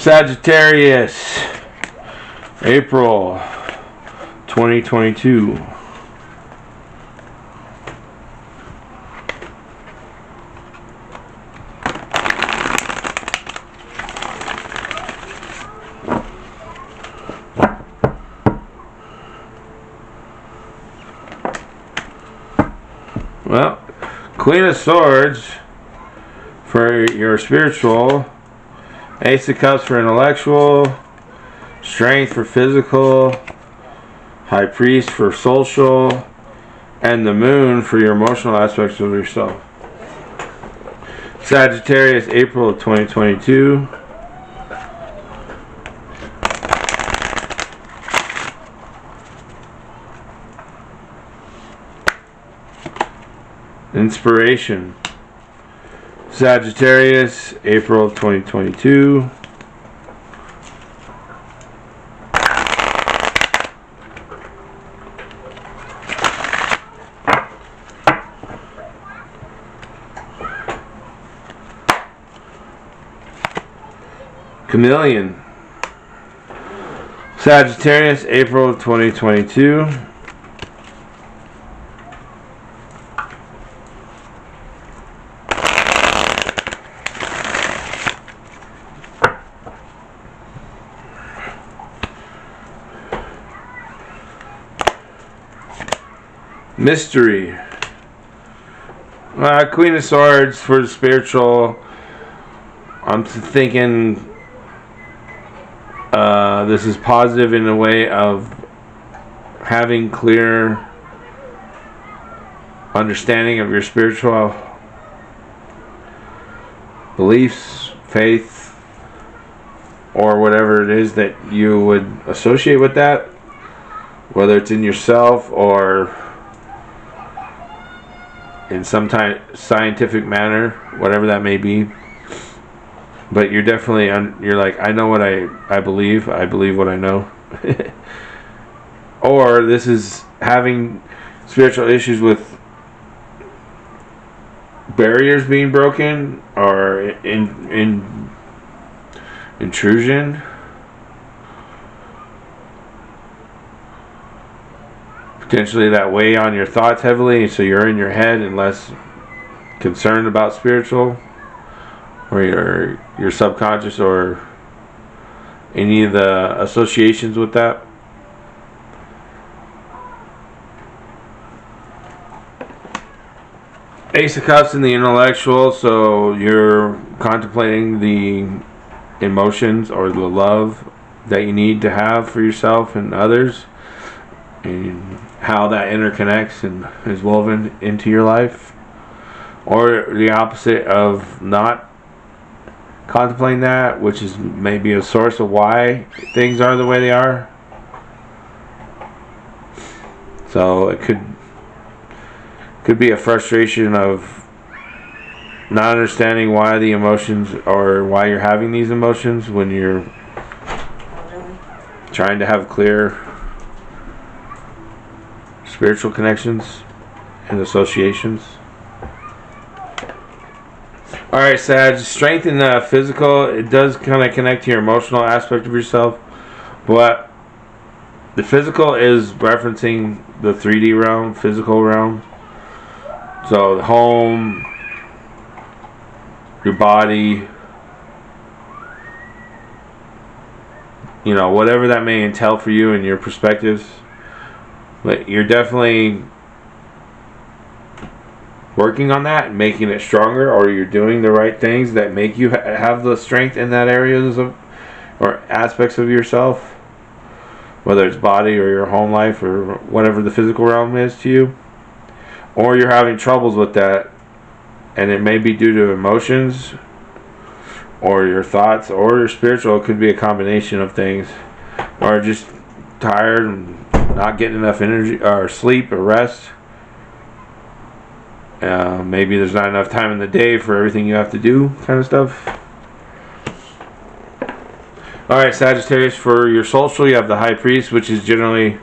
Sagittarius, April 2022. Well, Queen of Swords for your spiritual, Ace of Cups for intellectual, Strength for physical, High Priest for social, and the Moon for your emotional aspects of yourself. Sagittarius, April of 2022. Inspiration. Sagittarius, April 2022. Chameleon. Sagittarius, April 2022. Mystery. Queen of Swords for the spiritual. I'm thinking this is positive in a way of having clear understanding of your spiritual beliefs, faith, or whatever it is that you would associate with that, whether it's in yourself or in some scientific manner, whatever that may be. But you're definitely you're like, I know what I believe what I know. Or this is having spiritual issues with barriers being broken, or in intrusion, potentially that weigh on your thoughts heavily, so you're in your head and less concerned about spiritual, or your subconscious, or any of the associations with that. Ace of Cups in the intellectual, so you're contemplating the emotions or the love that you need to have for yourself and others, and how that interconnects and is woven into your life. Or the opposite of not contemplating that, which is maybe a source of why things are the way they are. So it could be a frustration of not understanding why the emotions, or why you're having these emotions, when you're trying to have clear spiritual connections and associations. Alright, Sag, strength in the physical, it does kind of connect to your emotional aspect of yourself, but the physical is referencing the 3D realm, physical realm. So the home, your body, whatever that may entail for you and your perspectives. But you're definitely working on that and making it stronger, or you're doing the right things that make you have the strength in that areas of, or aspects of yourself, whether it's body or your home life or whatever the physical realm is to you. Or you're having troubles with that, and it may be due to emotions or your thoughts or your spiritual. It could be a combination of things, or just tired and not getting enough energy or sleep or rest. Maybe there's not enough time in the day for everything you have to do, kind of stuff. Alright, Sagittarius, for your social, you have the High Priest, which is generally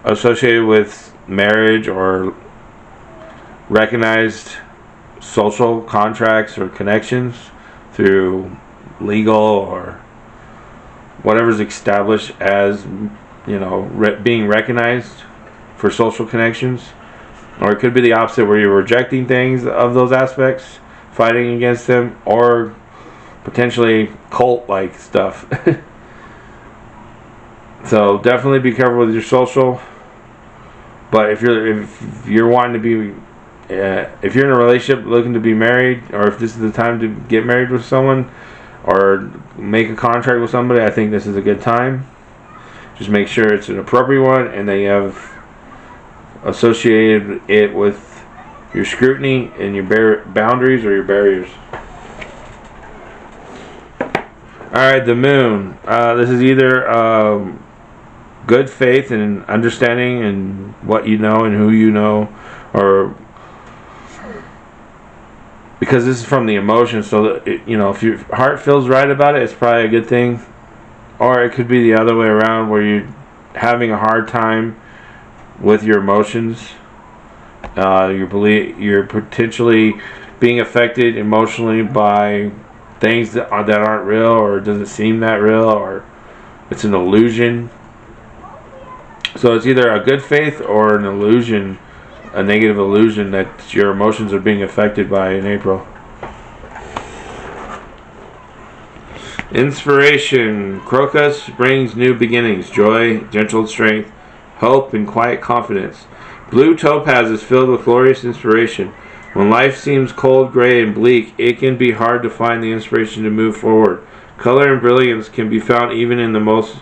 associated with marriage or recognized social contracts or connections through legal or whatever's established as, being recognized for social connections. Or it could be the opposite, where you're rejecting things of those aspects, fighting against them, or potentially cult-like stuff. So definitely be careful with your social. But if you're wanting to be, if you're in a relationship looking to be married, or if this is the time to get married with someone, or make a contract with somebody, I think this is a good time. Just make sure it's an appropriate one, and that you have associated it with your scrutiny and your boundaries or your barriers. Alright, the moon. This is either good faith and understanding and what you know and who you know, or because this is from the emotions, so that if your heart feels right about it, it's probably a good thing. Or it could be the other way around, where you're having a hard time with your emotions. You're potentially being affected emotionally by things that aren't real, or doesn't seem that real, or it's an illusion. So it's either a good faith or an illusion, a negative illusion that your emotions are being affected by in April. Inspiration. Crocus brings new beginnings, joy, gentle strength, hope, and quiet confidence. Blue topaz is filled with glorious inspiration. When life seems cold, gray, and bleak, it can be hard to find the inspiration to move forward. Color and brilliance can be found even in the most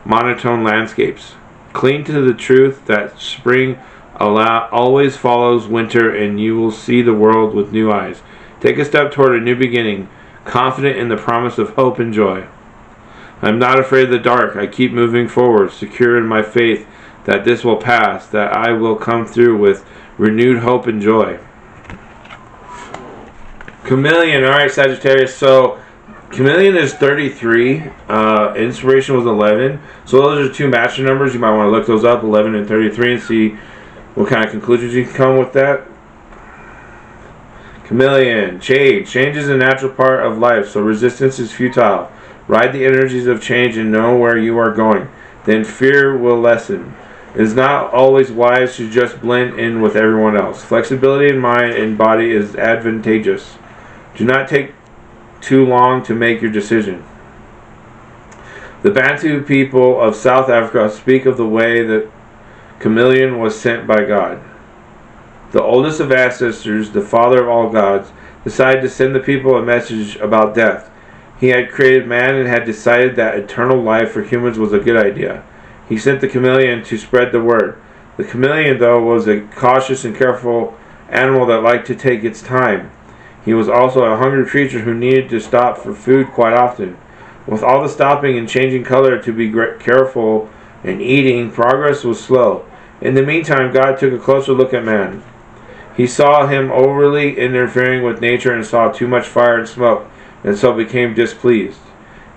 monotone landscapes. Cling to the truth that spring always follows winter, and you will see the world with new eyes. Take a step toward a new beginning, confident in the promise of hope and joy. I am not afraid of the dark. I keep moving forward, secure in my faith that this will pass, that I will come through with renewed hope and joy. Chameleon. Alright, Sagittarius. So Chameleon is 33. Inspiration was 11. So those are two matching numbers. You might want to look those up, 11 and 33, and see what kind of conclusions you can come with that. Chameleon. Change is a natural part of life, so resistance is futile. Ride the energies of change and know where you are going. Then fear will lessen. It is not always wise to just blend in with everyone else. Flexibility in mind and body is advantageous. Do not take too long to make your decision. The Bantu people of South Africa speak of the way that Chameleon was sent by God. The oldest of ancestors, the father of all gods, decided to send the people a message about death. He had created man and had decided that eternal life for humans was a good idea. He sent the chameleon to spread the word. The chameleon, though, was a cautious and careful animal that liked to take its time. He was also a hungry creature who needed to stop for food quite often. With all the stopping and changing color to be careful and eating, progress was slow. In the meantime, God took a closer look at man. He saw him overly interfering with nature and saw too much fire and smoke, and so became displeased.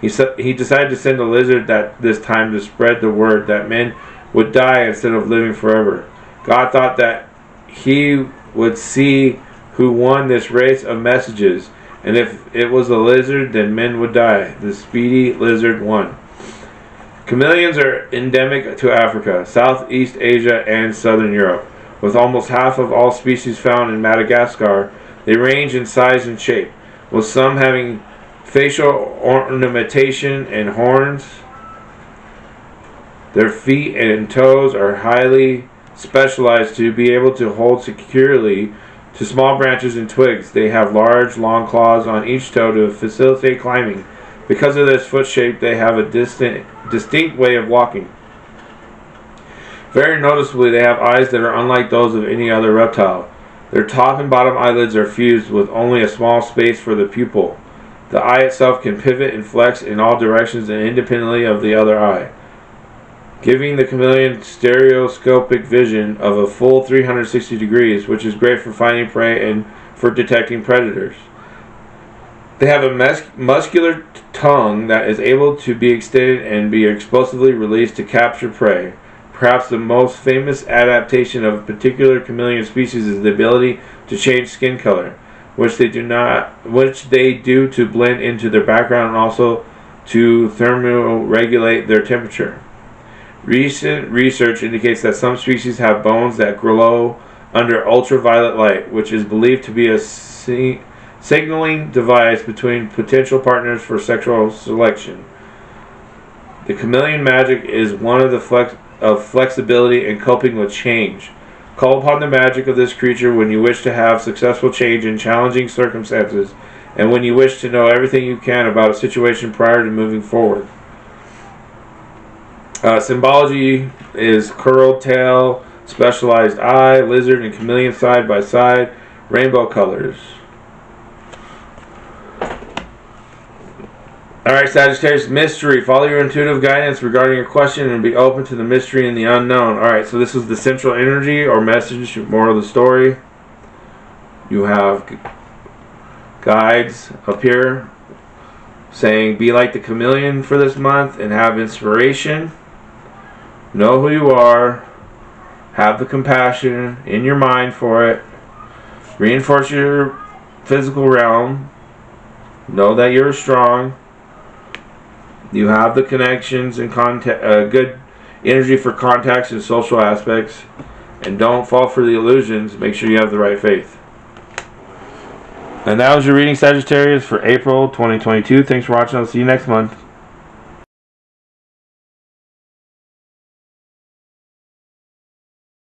He decided to send a lizard this time to spread the word that men would die instead of living forever. God thought that he would see who won this race of messages, and if it was a lizard, then men would die. The speedy lizard won. Chameleons are endemic to Africa, Southeast Asia, and Southern Europe. With almost half of all species found in Madagascar, they range in size and shape, with some having facial ornamentation and horns. Their feet and toes are highly specialized to be able to hold securely to small branches and twigs. They have large, long claws on each toe to facilitate climbing. Because of this foot shape, they have a distinct way of walking. Very noticeably, they have eyes that are unlike those of any other reptile. Their top and bottom eyelids are fused with only a small space for the pupil. The eye itself can pivot and flex in all directions and independently of the other eye, giving the chameleon stereoscopic vision of a full 360 degrees, which is great for finding prey and for detecting predators. They have a muscular tongue that is able to be extended and be explosively released to capture prey. Perhaps the most famous adaptation of a particular chameleon species is the ability to change skin color, which they do to blend into their background and also to thermoregulate their temperature. Recent research indicates that some species have bones that glow under ultraviolet light, which is believed to be a signaling device between potential partners for sexual selection. The chameleon magic is one of the flexibility and coping with change. Call upon the magic of this creature when you wish to have successful change in challenging circumstances, and when you wish to know everything you can about a situation prior to moving forward. Symbology is curled tail, specialized eye, lizard, and chameleon side by side, rainbow colors. Alright, Sagittarius, mystery. Follow your intuitive guidance regarding your question and be open to the mystery and the unknown. Alright, so this is the central energy or message, moral of the story. You have guides up here saying be like the chameleon for this month and have inspiration. Know who you are. Have the compassion in your mind for it. Reinforce your physical realm. Know that you're strong. You have the connections and good energy for contacts and social aspects. And don't fall for the illusions. Make sure you have the right faith. And that was your reading, Sagittarius, for April 2022. Thanks for watching. I'll see you next month.